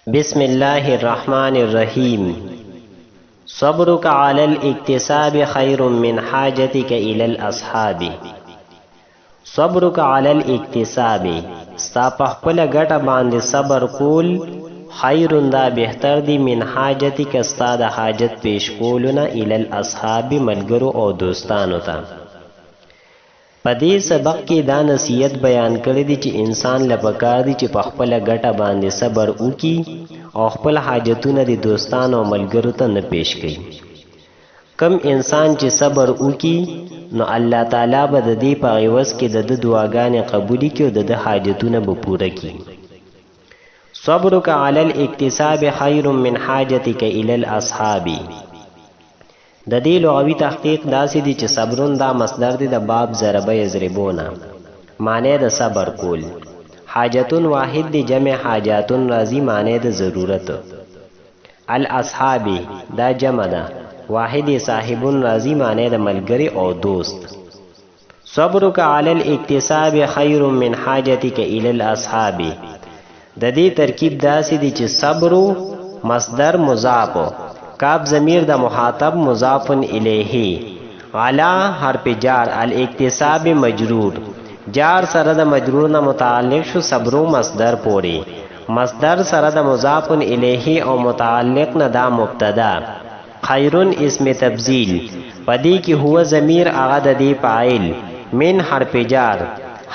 بسم الله الرحمن الرحيم. صبرك على الاكتساب خير من حاجتك إلى الأصحاب. صبرك على الاكتساب، ستا په خپله ګټه باندې صبر کول خیر دا بهتر دی من حاجتک، ستا د حاجت پیش کولونه الی الاصحاب، ملګرو او دوستانو ته. په دې سبق کې دا نصیحت بیان کړی دی چې انسان له پکار دی چې په خپله ګټه باندې صبر وکړي او خپل حاجتونه د دوستانو او ملګرو ته نه پیش کړي. کم انسان چې صبر وکړي نو الله تعالی به د دې په عوض کې د ده دعاګانې قبولې کړي او د ده حاجتونه به پوره کړي. صبرک علی الاکتساب خیر من حاجتک الی الاصحاب. د دې لغوي تحقیق داسې دی چې صبرون دا مصدر دی د باب ضربه یضربونه، معنی د صبر کول. حاجتون واحد دی، جمع حاجاتون راځي، معنی د ضرورت. الاصحاب دا جمع ده، واحد صاحبون راځي، معنی د ملګری او دوست. صبرک علی الاکتساب خیر من حاجتک الی الاصحاب. د دې ترکیب داسې دی چې صبرو مصدر مضاف، کاف ضمیر د مخاطب مضاف الیه، علا حرف جار، الاکتساب مجرور، جار سره د مجرور نه متعلق شو صبرو مصدر پوری، مصدر سره د مضاف الیه او متعلق نه دا مبتدا. خیرون اسم تبذیل، پدې کې هو ضمیر هغه د دې فاعل، من حرف جار،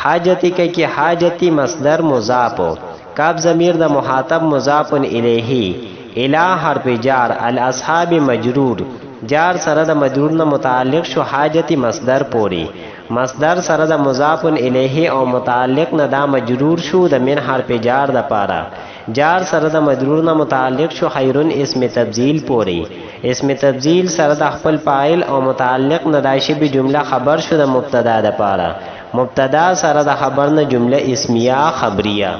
حاجتک کې حاجتی مصدر مضاف، کاف ضمیر د مخاطب مضاف الیه، الی حرف جار، الاصحاب مجرور، جار سره د مجرور نه متعلق شو حاجتی مصدر پوری، مصدر سره د مضاف الیه او متعلق نه دا مجرور شو د من حرف جار د پاره، جار سره د مجرور نه متعلق شو خیرون اسم تبذیل پوری، اسم تبذیل سره د خپل فاعل او متعلق نه دا شبه جمله خبر شو د مبتدا د پاره، مبتدا سره د خبر نه جمله اسمیه خبریه.